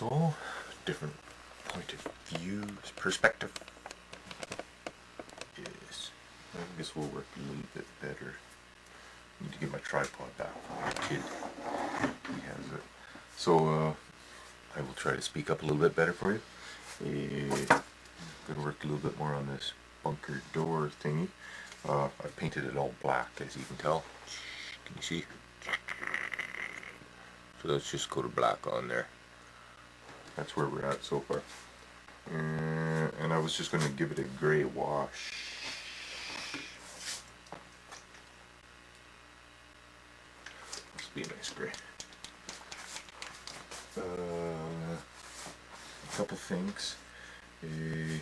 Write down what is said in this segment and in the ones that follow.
So, different point of view, perspective. Yes. I guess we'll work a little bit better. Need to get my tripod back from my kid. He has it. So, I will try to speak up a little bit better for you. Gonna work a little bit more on this bunker door thingy. I painted it all black, as you can tell. Can you see? So let's just go to black on there. That's where we're at so far. And I was just going to give it a gray wash. This will be a nice gray. A couple things. Let me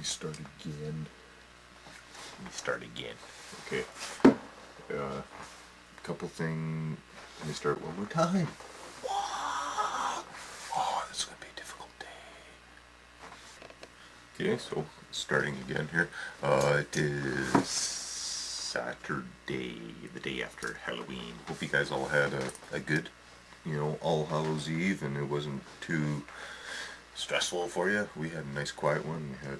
start again. Okay. Couple things. Let me start one more time. Oh, this is going to be a difficult day. Okay, so starting again here. It is Saturday, the day after Halloween. Hope you guys all had a good, All Hallows Eve, and it wasn't too stressful for you. We had a nice quiet one. We had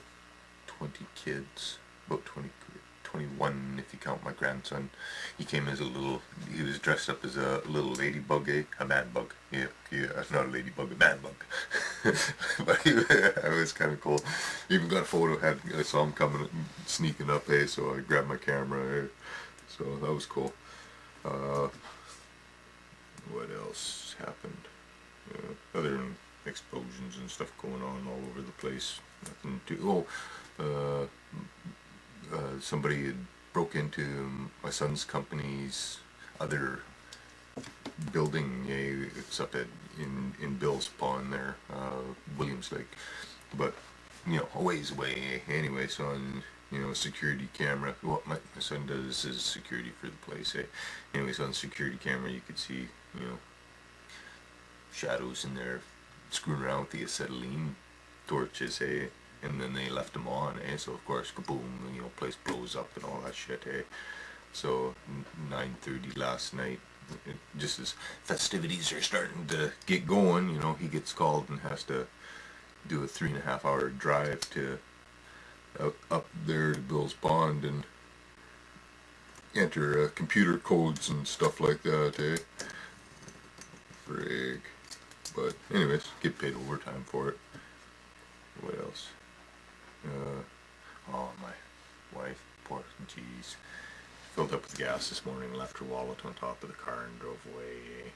20 kids, about 21 if you count my grandson. He came as he was dressed up as a little ladybug, a man bug. Yeah, not a ladybug, a man bug. But it was kind of cool. Even got a photo, I saw him coming, sneaking up, so I grabbed my camera, so that was cool. What else happened? Other than explosions and stuff going on all over the place. Nothing too, somebody had broke into my son's company's other building. It's up in Bill's Pond there, Williams Lake, but a ways away anyway. So on security camera, what my son does is security for the place. Anyways, on security camera you could see shadows in there screwing around with the acetylene torches. And then they left them on, so of course, kaboom, place blows up and all that shit, So 9:30 last night, just as festivities are starting to get going, he gets called and has to do a 3.5-hour drive to up there to Bill's Pond and enter computer codes and stuff like that, Frig. But anyways, get paid overtime for it. What else? My wife, poor jeez, filled up with gas this morning, left her wallet on top of the car and drove away.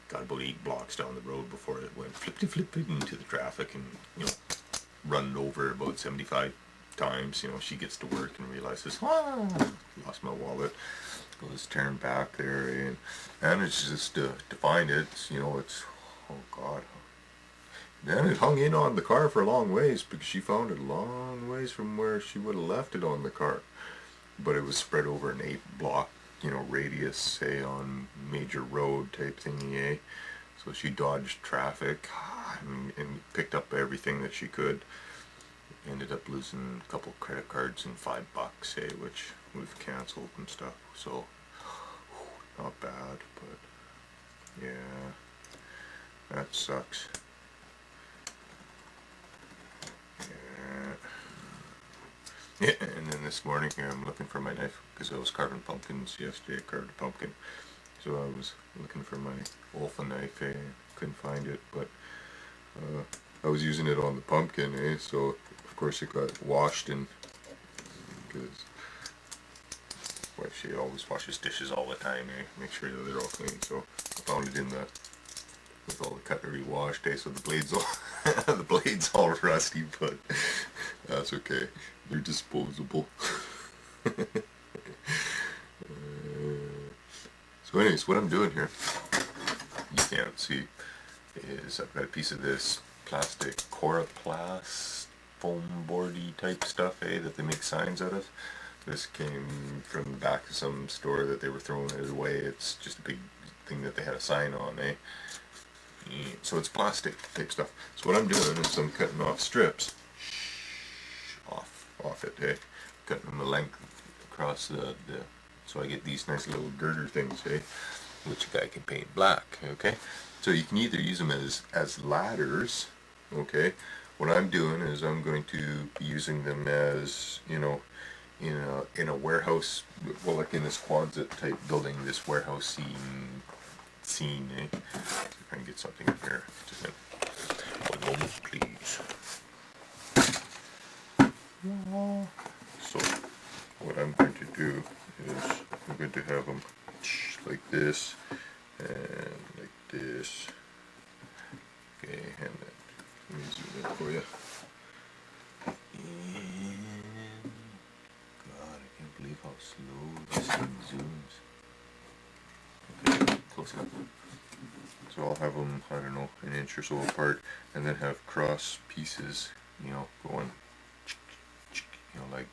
Got about 8 blocks down the road before it went flip into the traffic and, run over about 75 times. She gets to work and realizes, lost my wallet. Goes tearing back there, and it's just to find it, it's, oh God. Then it hung in on the car for a long ways because she found it a long ways from where she would have left it on the car. But it was spread over an 8-block, radius, say, on major road type thingy, So she dodged traffic and picked up everything that she could. Ended up losing a couple credit cards and $5, which we've canceled and stuff. So, not bad, but yeah, that sucks. Yeah, and then this morning I'm looking for my knife because I was carving pumpkins yesterday. I carved a pumpkin, so I was looking for my Olfa knife. Couldn't find it, but I was using it on the pumpkin. So of course it got washed, and because she always washes dishes all the time. Make sure that they're all clean. So I found it with all the cutlery washed. So the blades all the blades all rusty, but that's okay. They're disposable. So anyways, what I'm doing here, you can't see, is I've got a piece of this plastic Coroplast foam boardy type stuff, that they make signs out of. This came from the back of some store that they were throwing it away. It's just a big thing that they had a sign on, So it's plastic type stuff. So what I'm doing is I'm cutting off strips off it, cutting them the length across the so I get these nice little girder things, which a guy can paint black, okay? So you can either use them as ladders, okay? What I'm doing is I'm going to be using them as, you know, in a warehouse, well, like in this Quonset type building, this warehouse scene, eh? So if I can get something in here, just a one moment, please. So what I'm going to do is I'm going to have them like this and like this. Okay, and then let me zoom in for you. And God, I can't believe how slow this thing zooms. Okay, close enough. So I'll have them, I don't know, an inch or so apart, and then have cross pieces, you know, going, you know, like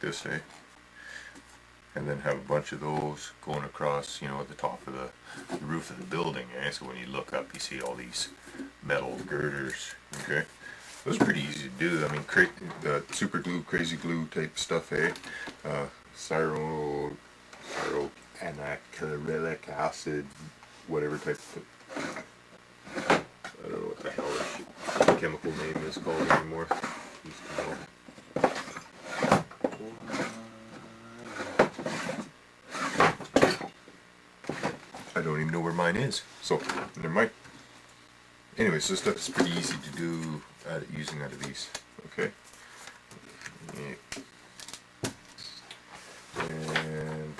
this, eh? And then have a bunch of those going across, you know, at the top of the roof of the building, eh? So when you look up, you see all these metal girders, okay? Those are pretty easy to do. I mean, super glue, crazy glue type stuff, eh? Cyanoacrylic acid, whatever type of, I don't know what the hell the chemical name is called anymore. Used to know. I don't even know where mine is, so never mind. Anyway, so this stuff is pretty easy to do using out of these, okay? Yeah. And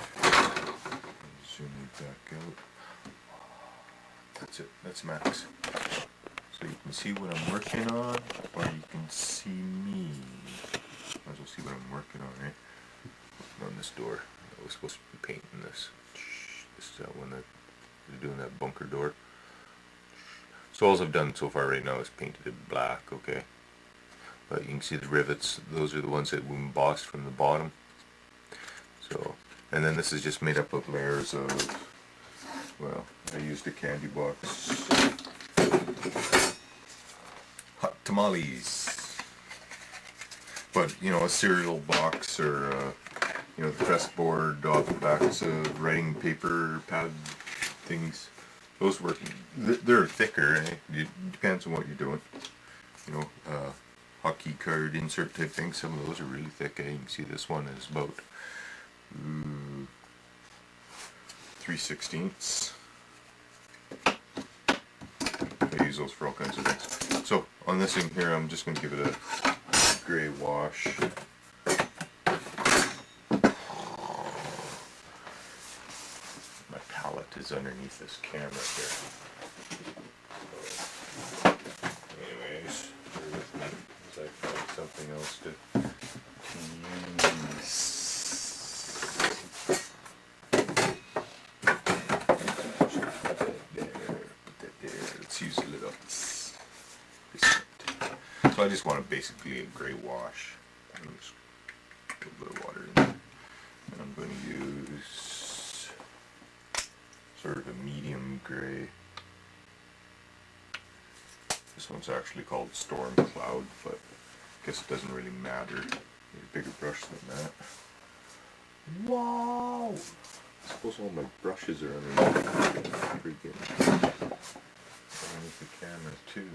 zoom it back out. That's it, that's max. So you can see what I'm working on, or you can see me. Might as well see what I'm working on, right? Working on this door. I was supposed to be painting this. This is that one that is doing that bunker door. So all I've done so far right now is painted it black, okay? But you can see the rivets, those are the ones that were embossed from the bottom. So, and then this is just made up of layers of, well, I used a candy box. Hot tamales. But, you know, a cereal box or, you know, the press board off the backs of writing paper pad things. Those were, they're thicker, eh? It depends on what you're doing. You know, hotkey card insert type thing. Some of those are really thick, eh? You can see this one is about 3/16. I use those for all kinds of things. So on this thing here, I'm just going to give it a gray wash. My palette is underneath this camera here. Anyways, bear with me as I find something else to use. Let's use a little. So I just want basically a gray wash. I'm just put a little water in there. And I'm going to use sort of a medium gray. This one's actually called Storm Cloud, but I guess it doesn't really matter. Need a bigger brush than that. Wow! I suppose all my brushes are underneath the camera too.